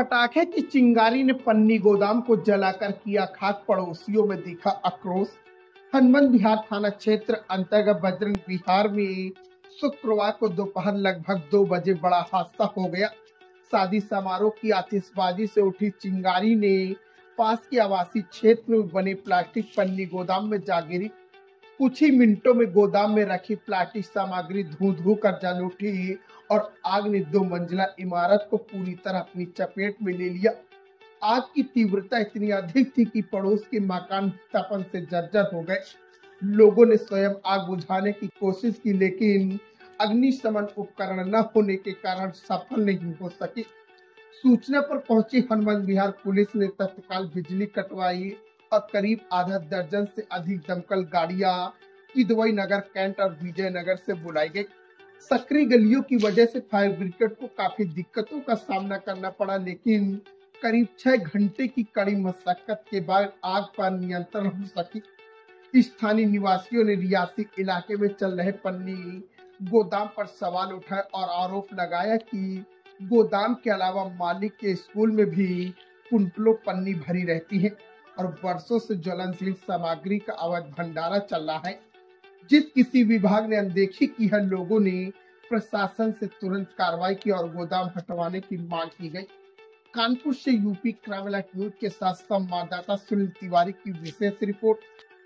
पटाखे की चिंगारी ने पन्नी गोदाम को जलाकर किया खाक, पड़ोसियों में दिखा आक्रोश। हनुमान विहार थाना क्षेत्र अंतर्गत बजरंग विहार में शुक्रवार को दोपहर लगभग 2 बजे बड़ा हादसा हो गया। शादी समारोह की आतिशबाजी से उठी चिंगारी ने पास के आवासीय क्षेत्र में बने प्लास्टिक पन्नी गोदाम में जा गिरी। कुछ ही मिनटों में गोदाम में रखी प्लास्टिक सामग्री धू धू कर जल उठी और आग ने 2 मंजिला इमारत को पूरी तरह अपनी चपेट में ले लिया। आग की तीव्रता इतनी अधिक थी कि पड़ोस के मकान तपन से जर्जर हो गए। लोगों ने स्वयं आग बुझाने की कोशिश की, लेकिन अग्निशमन उपकरण न होने के कारण सफल नहीं हो सकी। सूचना पर पहुंची हनुमान विहार पुलिस ने तत्काल बिजली कटवाई और करीब आधा दर्जन से अधिक दमकल गाड़ियां किदवई नगर, कैंट और विजयनगर से बुलाई गई। सक्रिय गलियों की वजह से फायर ब्रिगेड को काफी दिक्कतों का सामना करना पड़ा, लेकिन करीब 6 घंटे की कड़ी मशक्कत के बाद आग पर नियंत्रण हो सकी। स्थानीय निवासियों ने रियासी इलाके में चल रहे पन्नी गोदाम पर सवाल उठाए और आरोप लगाया कि गोदाम के अलावा मालिक के स्कूल में भी कुंटलों पन्नी भरी रहती है और वर्षों से ज्वलनशील सामग्री का अवैध भंडारा चल रहा है। जिस किसी विभाग ने अनदेखी की है, लोगों ने प्रशासन से तुरंत कार्रवाई की और गोदाम हटवाने की मांग की गई। कानपुर से यूपी क्राइम अलर्ट न्यूज के साथ संवाददाता सुनील तिवारी की विशेष रिपोर्ट।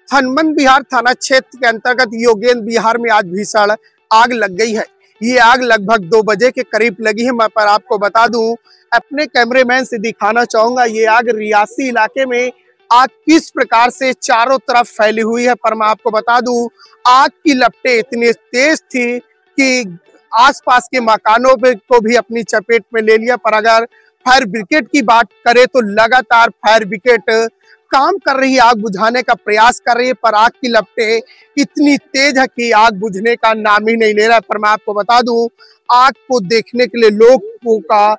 हनुमान विहार थाना क्षेत्र के अंतर्गत योगेंद्र विहार में आज भीषण आग लग गई है। ये आग लगभग 2 बजे के करीब लगी है। मैं पर आपको बता दूं, अपने कैमरेमैन से दिखाना चाहूंगा ये आग रियासी इलाके में आग किस प्रकार से चारों तरफ फैली हुई है। पर मैं आपको बता दूं, आग की लपटें इतनी तेज थी कि आसपास के मकानों को भी अपनी चपेट में ले लिया। पर अगर फायर ब्रिगेड की बात करें तो लगातार फायर ब्रिगेड काम कर रही है, आग बुझाने का प्रयास कर रही है, पर आग की लपटें इतनी तेज है कि आग बुझने का नाम ही नहीं ले रहा है। पर मैं आपको बता दूं, आग को देखने के लिए लोगों का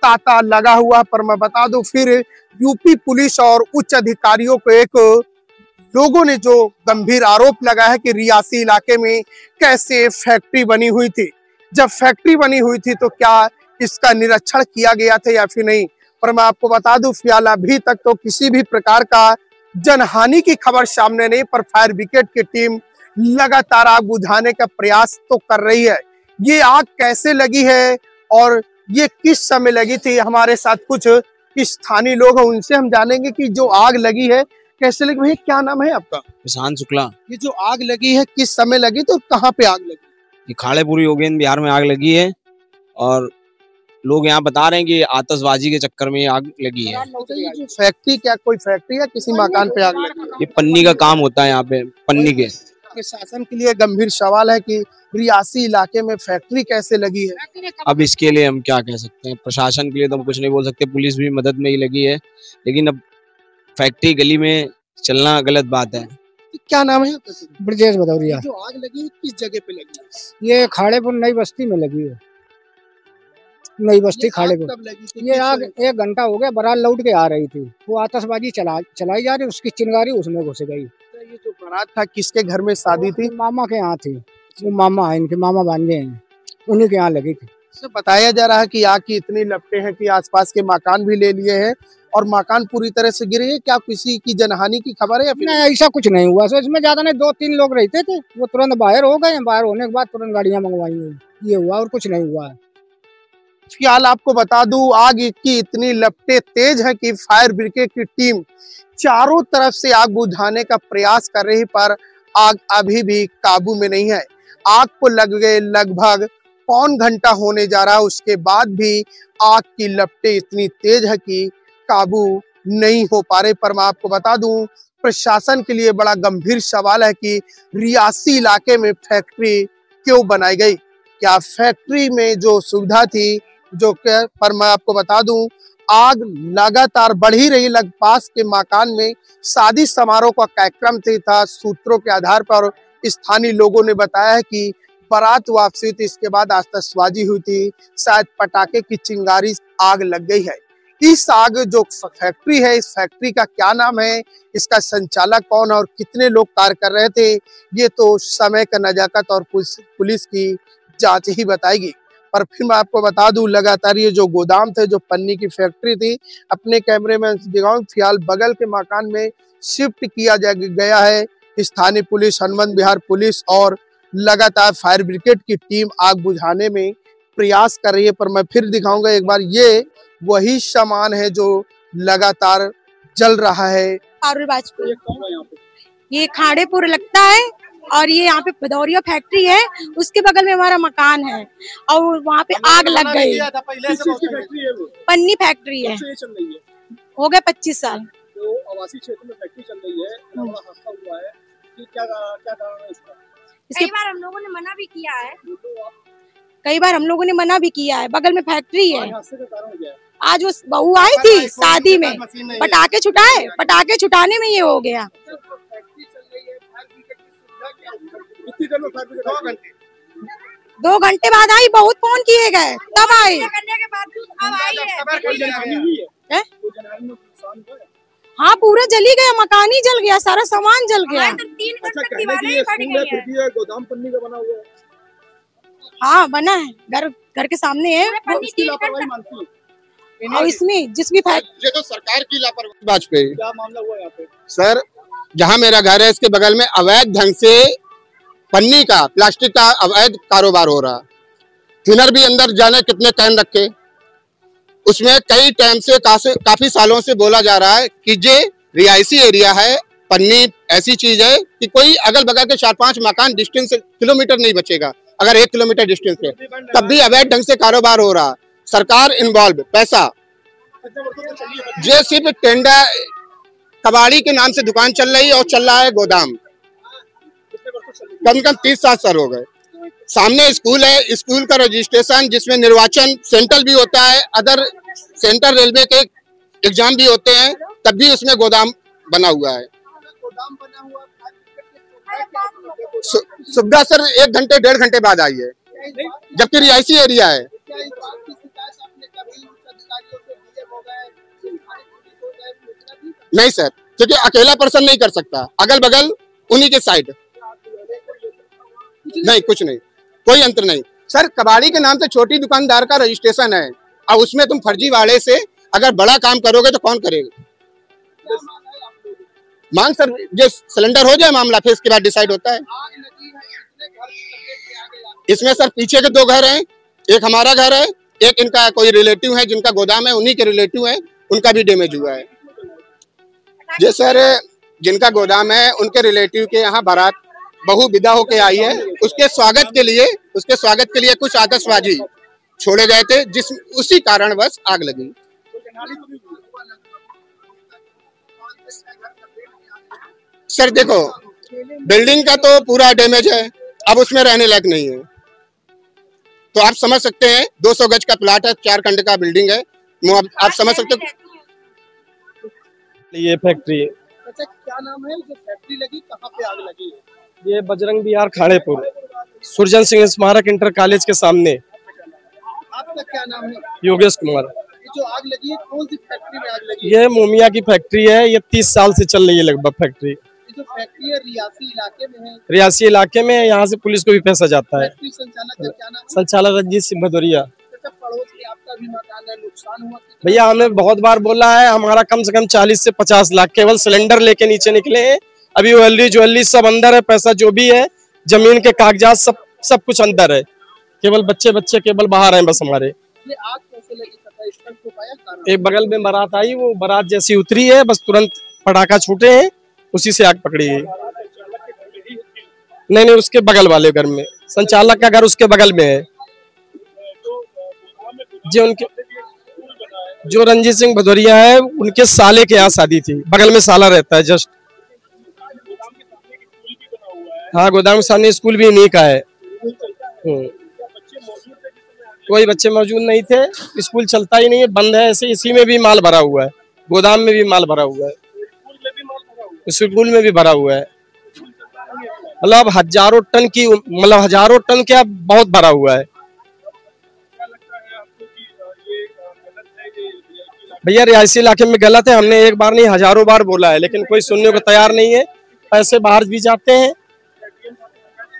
तांता लगा हुआ। पर मैं बता दूं, फिर यूपी पुलिस और उच्च अधिकारियों को एक लोगों ने जो गंभीर आरोप लगा है कि रियासी इलाके में कैसे फैक्ट्री बनी हुई थी। जब फैक्ट्री बनी हुई थी तो क्या इसका निरीक्षण किया गया था या फिर नहीं। पर मैं आपको बता दूं, फिलहाल अभी तक तो किसी भी प्रकार का जनहानि की खबर सामने नहीं, पर फायर ब्रिगेड की टीम लगातार आग बुझाने का प्रयास तो कर रही है। ये आग कैसे लगी है और ये किस समय लगी थी, हमारे साथ कुछ स्थानीय लोग हैं, उनसे हम जानेंगे कि जो आग लगी है कैसे लगी। भैया क्या नाम है आपका? प्रशांत शुक्ला। ये जो आग लगी है किस समय लगी, तो कहाँ पे आग लगी? ये खाड़ेपुर योगेंद्र विहार में आग लगी है और लोग यहाँ बता रहे हैं कि आतिशबाजी के चक्कर में ये आग लगी है। ये फैक्ट्री, क्या कोई फैक्ट्री है, किसी मकान पे आग लगी? ये पन्नी का काम होता है यहाँ पे, पन्नी के। शासन के लिए गंभीर सवाल है कि रियासी इलाके में फैक्ट्री कैसे लगी है। अब इसके लिए हम क्या कह सकते हैं, प्रशासन के लिए तो हम कुछ नहीं बोल सकते, पुलिस भी मदद में ही लगी है, लेकिन अब फैक्ट्री गली में चलना गलत बात है। क्या नाम है? ब्रजेश भदौरिया। जो आग लगी किस जगह पे लगी? ये खाड़ेपुर नई बस्ती में लगी है। नई बस्ती खाड़ेपुर। ये आग 1 घंटा हो गया, बारात लौट के आ रही थी, वो आतिशबाजी चलाई जा रही, उसकी चिंगारी उसमें घुस गई। ये जो बारात था किसके घर में शादी थी? मामा के यहाँ थी, वो मामा है, इनके मामा भांजे हैं, उन्हीं के यहाँ लगी थी। बताया जा रहा है कि आग की इतनी लपटें हैं कि आसपास के मकान भी ले लिए हैं और मकान पूरी तरह से गिरे हैं। क्या किसी की जनहानि की खबर है या फिर नहीं? ऐसा कुछ नहीं हुआ। इसमें ज्यादा नहीं, 2-3 लोग रहते थे, वो तुरंत बाहर हो गए। बाहर होने के बाद तुरंत गाड़ियां मंगवाई हैं, ये हुआ और कुछ नहीं हुआ है। फिलहाल आपको बता दूं, आग की इतनी लपटें तेज है कि फायर ब्रिगेड की टीम चारों तरफ से आग बुझाने का प्रयास कर रही, पर आग अभी भी काबू में नहीं है। आग को लग गए लगभग 1.25 घंटा होने जा रहा है, उसके बाद भी आग की लपटें इतनी तेज है कि काबू नहीं हो पा रहे। पर मैं आपको बता दूं, प्रशासन के लिए बड़ा गंभीर सवाल है कि रियासी इलाके में फैक्ट्री क्यों बनाई गई। क्या फैक्ट्री में जो सुविधा थी, जो पर मैं आपको बता दूं, आग लगातार बढ़ ही रही। लग पास के मकान में शादी समारोह का कार्यक्रम था। सूत्रों के आधार पर स्थानीय लोगों ने बताया है कि बारात वापसी थी, इसके बाद आतिशबाजी हुई थी, शायद पटाखे की चिंगारी आग लग गई है। इस आग जो फैक्ट्री है, इस फैक्ट्री का क्या नाम है, इसका संचालक कौन है और कितने लोग कार्य कर रहे थे, ये तो समय का नजाकत और पुलिस की जांच ही बताएगी। पर फिर मैं आपको बता दूं लगातार ये जो गोदाम थे, जो पन्नी की फैक्ट्री थी, अपने कैमरेमैन से दिखाऊं, फिलहाल बगल के मकान में शिफ्ट किया गया है। स्थानीय पुलिस, हनुमंत विहार पुलिस और लगातार फायर ब्रिगेड की टीम आग बुझाने में प्रयास कर रही है। पर मैं फिर दिखाऊंगा एक बार, ये वही सामान है जो लगातार जल रहा है। पारुल वाजपेयी, ये खाड़ेपुर लगता है और ये यहाँ पे भदौरिया फैक्ट्री है, उसके बगल में हमारा मकान है और वहाँ पे आग लग गई। पन्नी फैक्ट्री है, हो गए 25 साल। तो आवासीय क्षेत्र में फैक्ट्री चल रही है, बड़ा हादसा हुआ है, कि क्या कारण है इसका? कई बार हम लोगों ने मना भी किया है, कई बार हम लोगों ने मना भी किया है, बगल में फैक्ट्री है। हादसे का कारण क्या है? आज वो बहू आई थी शादी में, पटाखे छुटाए, पटाखे छुटाने में ये हो गया। कितनी देर में फायर ब्रिगेड? 2 घंटे। 2 घंटे बाद आई, बहुत फोन किए गए तब आई। हाँ, पूरा जली गया, मकान ही जल गया, सारा सामान जल गया। गोदाम पन्नी का बना हुआ है? हाँ बना है, घर के सामने है। और इसमें जिसकी ये तो सरकार की लापरवाही। वाजपेयी, क्या मामला हुआ यहाँ पे? सर जहाँ मेरा घर है इसके बगल में अवैध ढंग से पन्नी का, प्लास्टिक का अवैध कारोबार हो रहा। थिनर भी अंदर जाने कितने कैन रखे, उसमें कई टाइम से काफी सालों से बोला जा रहा है कि ये रिहायशी एरिया है। पन्नी ऐसी चीज है कि कोई अगल बगल के 4-5 मकान डिस्टेंस किलोमीटर नहीं बचेगा, अगर 1 किलोमीटर डिस्टेंस पे, तब भी अवैध ढंग से कारोबार हो रहा। सरकार इन्वॉल्व, पैसा, ये सिर्फ टेंडर कबाड़ी के नाम से दुकान चल रही है और चल रहा है गोदाम। कम से कम 30-60 साल हो गए। सामने स्कूल है, स्कूल का रजिस्ट्रेशन जिसमें निर्वाचन सेंट्रल भी होता है, अदर सेंट्रल रेलवे के एग्जाम भी होते हैं, तब भी उसमें गोदाम बना हुआ है। सुविधा सर 1 घंटे 1.5 घंटे बाद आई है, जबकि रिहायशी एरिया है। नहीं सर, क्योंकि अकेला पर्सन नहीं कर सकता, अगल बगल उन्हीं के साइड नहीं, कुछ नहीं, कोई अंतर नहीं सर। कबाड़ी के नाम से छोटी दुकानदार का रजिस्ट्रेशन है, अब उसमें तुम फर्जीवाड़े से अगर बड़ा काम करोगे तो कौन करेगा? मांग सर, ये सिलेंडर हो जाए मामला, फिर इसके बाद डिसाइड होता है। इसमें सर पीछे के 2 घर हैं, एक हमारा घर है, एक इनका कोई रिलेटिव है जिनका गोदाम है, उन्हीं के रिलेटिव है, उनका भी डैमेज हुआ है। जी सर, जिनका गोदाम है उनके रिलेटिव के यहाँ बारात बहू विदा होके आई है, उसके स्वागत के लिए कुछ आतिशबाजी छोड़े गए थे, उसी कारणवश आग लगी। सर देखो, बिल्डिंग का तो पूरा डैमेज है, अब उसमें रहने लायक नहीं है, तो आप समझ सकते हैं 200 गज का प्लाट है, 4 खंड का बिल्डिंग है, आप समझ सकते हो। ये फैक्ट्री, अच्छा क्या नाम है? जो फैक्ट्री लगी कहाँ पे आग लगी है? ये बजरंग विहार खाड़ेपुर, सुरजन सिंह स्मारक इंटर कॉलेज के सामने। आपका क्या नाम है? योगेश कुमार। ये जो आग लगी है कौन सी फैक्ट्री में आग लगी है? ये मोमिया की फैक्ट्री है, ये 30 साल से चल रही है लगभग फैक्ट्री। ये जो फैक्ट्री है रियासी इलाके में है? रियासी इलाके में, यहाँ से पुलिस को भी पैसा जाता है। फैक्ट्री संचालक का क्या नाम है? संचालक रंजीत सिंह भदौरिया। पड़ोस में आपका भी मकान है, नुकसान हुआ? भैया हमने बहुत बार बोला है, हमारा कम से कम 40 से 50 लाख केवल सिलेंडर लेके नीचे निकले हैं, अभी ज्वेलरी सब अंदर है, पैसा जो भी है, जमीन के कागजात सब कुछ अंदर है, केवल बच्चे केवल बाहर हैं बस हमारे। ये आग कैसे लगी? स्थल को पाया कारण? एक बगल में बारात आई, वो बारात जैसी उतरी है, बस तुरंत पटाखा छूटे हैं, उसी से आग पकड़ी है। नहीं, उसके बगल वाले घर में, संचालक का घर उसके बगल में है। जो रंजीत सिंह भदौरिया है, उनके साले के यहाँ शादी थी, बगल में साला रहता है जस्ट। हाँ, गोदाम के सामने स्कूल भी इन्हीं का है। कोई बच्चे मौजूद नहीं थे, स्कूल चलता ही नहीं है, बंद है ऐसे। इसी में भी माल भरा हुआ है, गोदाम में भी माल भरा हुआ है, स्कूल में भी भरा हुआ है, मतलब हजारों टन क्या बहुत भरा हुआ है। भैया रिहायशी इलाके में गलत है, हमने एक बार नहीं हजारों बार बोला है, लेकिन कोई सुनने को तैयार नहीं है। पैसे बाहर भी जाते हैं,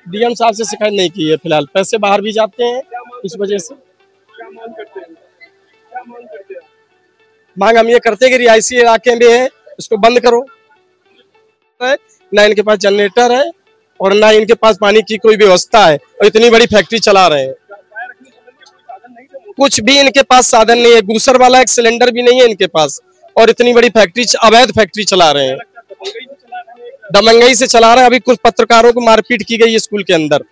डीएम साहब से शिकायत नहीं की है फिलहाल, पैसे बाहर भी जाते हैं, इस वजह से मांग हम ये करते हैं कि रिहायशी इलाके में है उसको बंद करो। ना इनके पास जनरेटर है और ना इनके पास पानी की कोई व्यवस्था है और इतनी बड़ी फैक्ट्री चला रहे हैं। कुछ भी इनके पास साधन नहीं है, गूसर वाला एक सिलेंडर भी नहीं है इनके पास और इतनी बड़ी फैक्ट्री, अवैध फैक्ट्री चला रहे हैं, दमंगई से चला रहे हैं। अभी कुछ पत्रकारों को मारपीट की गई स्कूल के अंदर।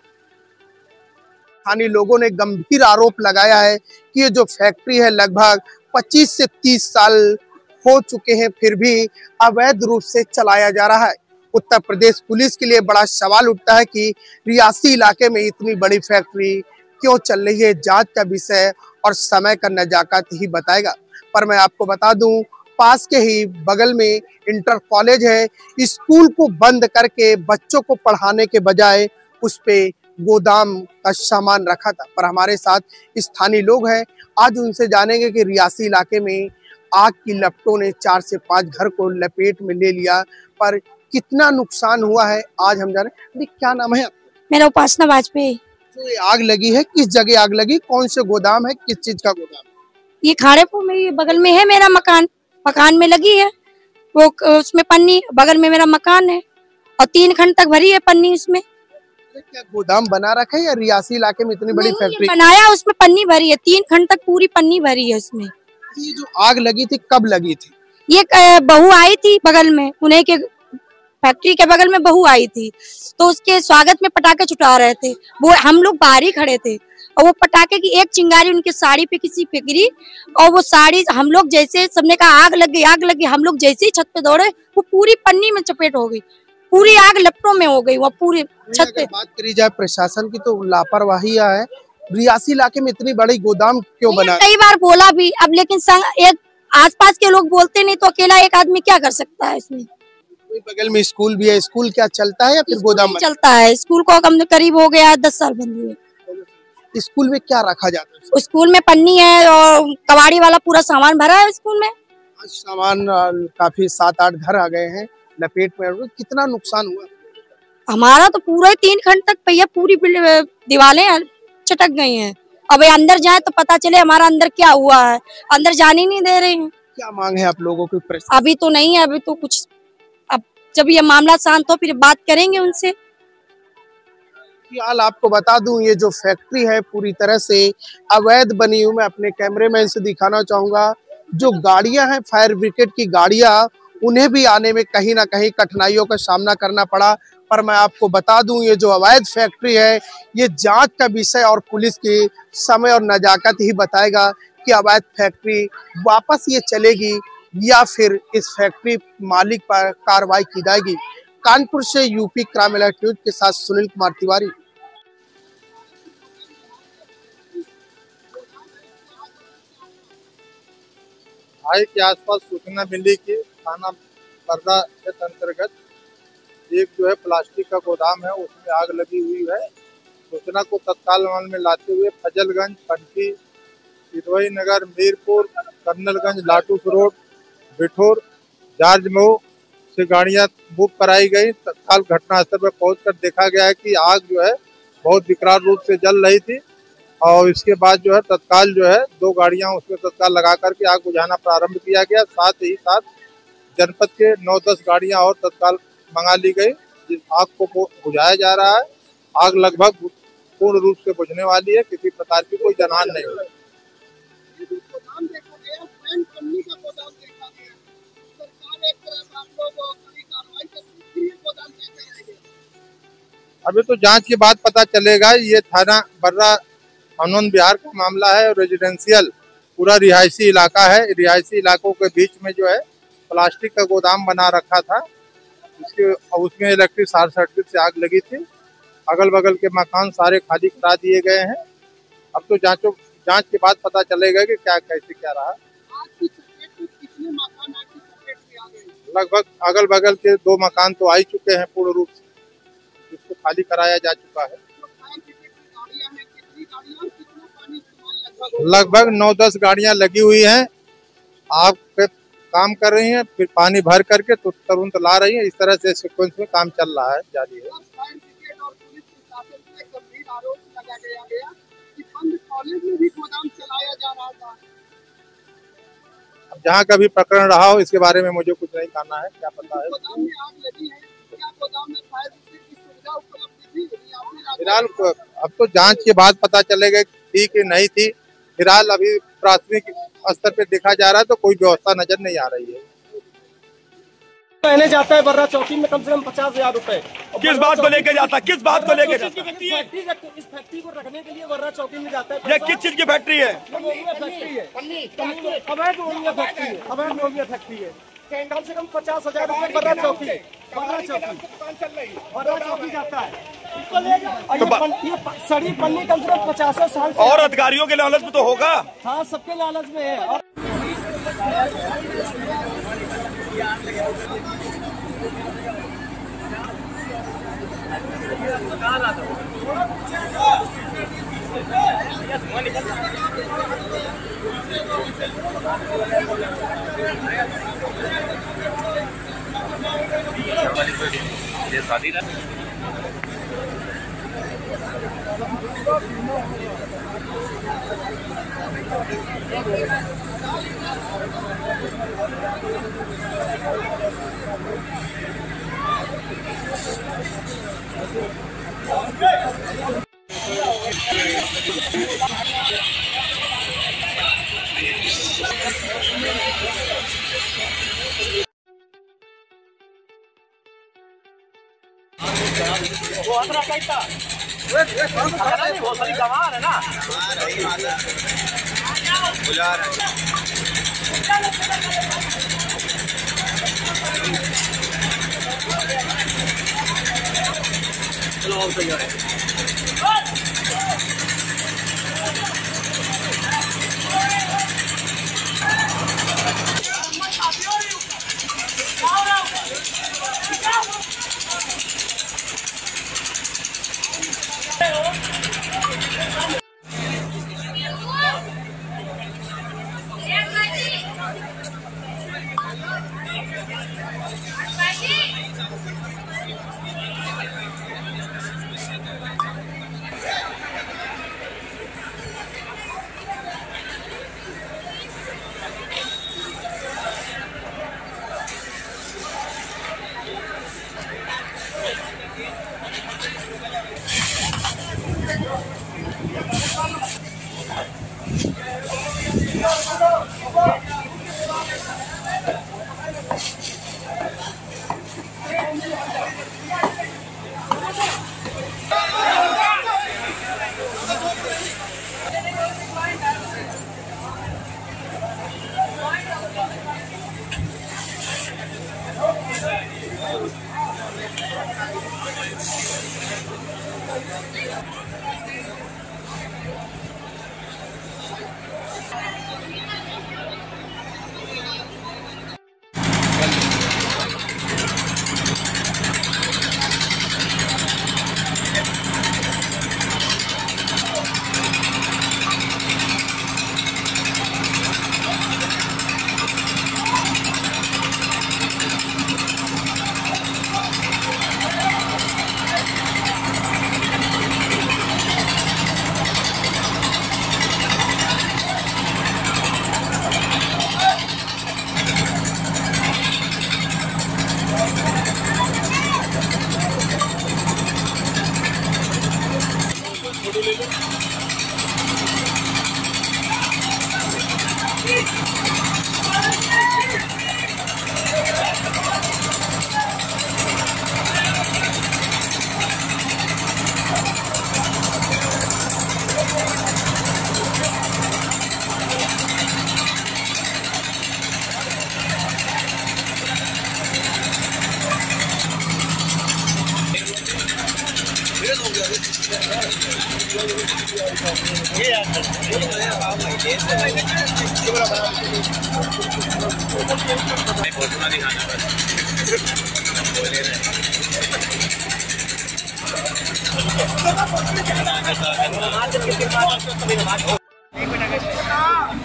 स्थानीय लोगों ने गंभीर आरोप लगाया है कि ये जो फैक्ट्री है लगभग 25 से 30 साल हो चुके हैं, फिर भी अवैध रूप से चलाया जा रहा है। उत्तर प्रदेश पुलिस के लिए बड़ा सवाल उठता है कि रियासी इलाके में इतनी बड़ी फैक्ट्री क्यों चल रही है। जांच का विषय और समय का नजाकत ही बताएगा। पर मैं आपको बता दूं, पास के ही बगल में इंटर कॉलेज है, स्कूल को बंद करके बच्चों को पढ़ाने के बजाय उस पे गोदाम का सामान रखा था। पर हमारे साथ स्थानीय लोग हैं, आज उनसे जानेंगे कि रियासी इलाके में आग की लपटों ने 4 से 5 घर को लपेट में ले लिया, पर कितना नुकसान हुआ है आज हम जाने। क्या नाम है? मेरा उपासना वाजपेयी। तो ये आग लगी है, किस जगह आग लगी, कौन से गोदाम है, किस चीज का गोदाम? ये खाड़ेपुर में, ये बगल में है मेरा मकान, मकान में लगी है वो, उसमें पन्नी, बगल में मेरा मकान है और 3 खंड तक भरी है पन्नी उसमें। क्या गोदाम बना रखा है या रियासी इलाके में इतनी बड़ी फैक्ट्री बनाया, उसमें पन्नी भरी है, 3 खंड तक पूरी पन्नी भरी है उसमें। ये जो आग लगी थी कब लगी थी? ये बहू आई थी बगल में, उन्हीं के फैक्ट्री के बगल में बहू आई थी, तो उसके स्वागत में पटाखे छुटा रहे थे। वो हम लोग बाहर ही खड़े थे और वो पटाखे की एक चिंगारी उनके साड़ी पे किसी पे गिरी और वो साड़ी, हम लोग जैसे सबने कहा आग लग गई, आग लग गई, हम लोग जैसे ही छत पे दौड़े वो पूरी पन्नी में चपेट हो गई, पूरी आग लपटों में हो गई वो पूरी छत पे। बात करी जाए प्रशासन की तो लापरवाही है। रियासी इलाके में इतनी बड़ी गोदाम क्यों बना? कई बार बोला भी, अब लेकिन एक आसपास के लोग बोलते नहीं तो अकेला एक आदमी क्या कर सकता है इसमें। बगल में स्कूल भी है, स्कूल क्या चलता है या फिर गोदाम चलता है? स्कूल को कम करीब हो गया 10 साल बंद हुए। स्कूल में क्या रखा जाता है? स्कूल में पन्नी है और कबाड़ी वाला पूरा सामान भरा है स्कूल में। सामान काफी 7-8 घर आ गए हैं लपेट में। कितना नुकसान हुआ? हमारा तो पूरा 3 खंड तक भैया पूरी दीवारें चटक गई हैं। अब अंदर जाए तो पता चले हमारा अंदर क्या हुआ है, अंदर जाने ही नहीं दे रहे हैं। क्या मांग है आप लोगों की? अभी तो नहीं है, अभी तो कुछ, अब जब ये मामला शांत हो फिर बात करेंगे उनसे। फिलहाल आपको बता दूं, ये जो फैक्ट्री है पूरी तरह से अवैध बनी हुई। मैं अपने कैमरेमैन से दिखाना चाहूंगा, जो गाड़ियां हैं फायर ब्रिगेड की गाड़ियां, उन्हें भी आने में कहीं ना कहीं कठिनाइयों का सामना करना पड़ा। पर मैं आपको बता दूं, ये जो अवैध फैक्ट्री है ये जांच का विषय और पुलिस की समय और नजाकत ही बताएगा कि अवैध फैक्ट्री वापस ये चलेगी या फिर इस फैक्ट्री मालिक पर कार्रवाई की जाएगी। कानपुर से यूपी क्राइम अलर्ट न्यूज के साथ सुनील कुमार तिवारी। भाई के आसपास सूचना मिली कि थाना बर्रा क्षेत्र अंतर्गत एक जो है प्लास्टिक का गोदाम है, उसमें आग लगी हुई है। सूचना को तत्काल अमल में लाते हुए फजलगंज, पंटी, सिधवई नगर, मीरपुर, कर्नलगंज, लाटूस रोड, बिठौर, जार्ज मऊ से गाड़ियां बुक कराई गई। तत्काल घटनास्थल पर पहुंचकर देखा गया है कि आग जो है बहुत विकराल रूप से जल रही थी और इसके बाद जो है तत्काल जो है 2 गाड़ियां उसमें तत्काल लगा करके आग बुझाना प्रारंभ किया गया। साथ ही साथ जनपद के 9-10 गाड़ियां और तत्काल मंगा ली गई, जिस आग को बुझाया जा रहा है। आग लगभग पूर्ण रूप से बुझने वाली है, किसी प्रकार की कोई जनहानि नहीं हुई। अभी तो जांच के बाद पता चलेगा। ये थाना बर्रा अनंत विहार का मामला है और रेजिडेंशियल पूरा रिहायशी इलाका है। रिहायशी इलाकों के बीच में जो है प्लास्टिक का गोदाम बना रखा था, उसमें इलेक्ट्रिक शॉर्ट सर्किट से आग लगी थी। अगल बगल के मकान सारे खाली करा दिए गए हैं। अब तो जांच के बाद पता चलेगा कि क्या कैसे क्या रहा। लगभग अगल बगल के 2 मकान तो आ चुके हैं पूर्ण रूप से, जिसको खाली कराया जा चुका है। लगभग 9-10 गाड़ियां लगी हुई हैं, आग पे काम कर रही हैं, फिर पानी भर करके तो तुरंत ला रही हैं। इस तरह से सीक्वेंस में काम चल रहा है, जारी है। जहाँ का भी प्रकरण रहा हो इसके बारे में मुझे कुछ नहीं कहना है, क्या पता है। फिलहाल अब तो जांच के बाद पता चलेगा थी कि नहीं थी। फिलहाल अभी प्राथमिक स्तर पे देखा जा रहा है तो कोई व्यवस्था नजर नहीं आ रही है। कहने जाता है बर्रा चौकी में कम से कम 50,000 रुपए। किस बात को लेके जाता है? किस बात को लेके जाता है? इस फैक्ट्री को रखने के लिए बर्रा चौकी में जाता है। ये किस चीज की फैक्ट्री है? अवैध फैक्ट्री है। कम से कम 50,000 रुपए बर्रा चौकी जाता है। ये सड़ी पन्नी कम से कम 50 साल और अधिकारियों के लालच में तो होगा। हाँ, सबके लालच में है। वो अंदर कैसा वो सारी कमाल है ना बुला रहा चलो अब तैयार है।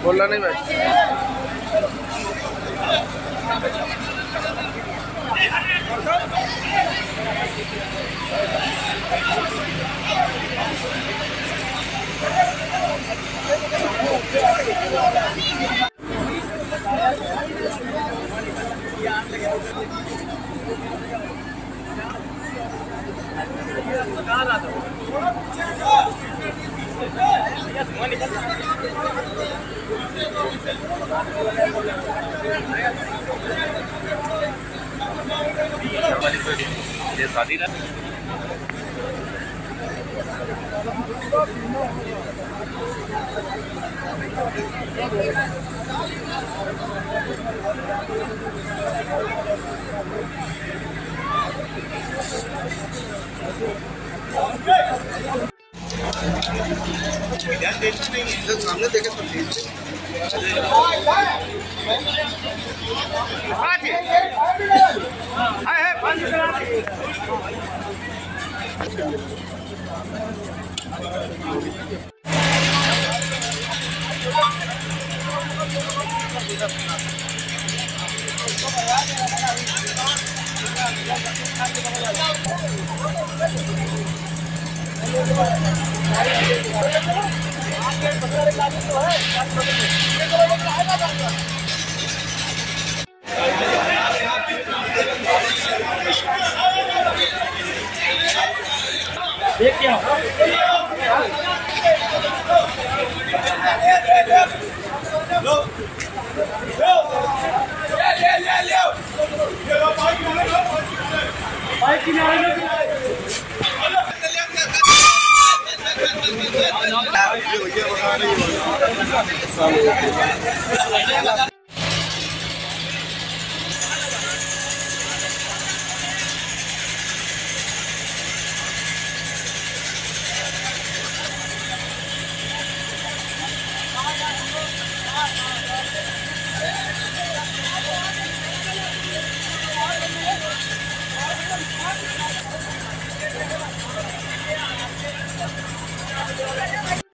बोलना नहीं भाई। सामने देखे क्या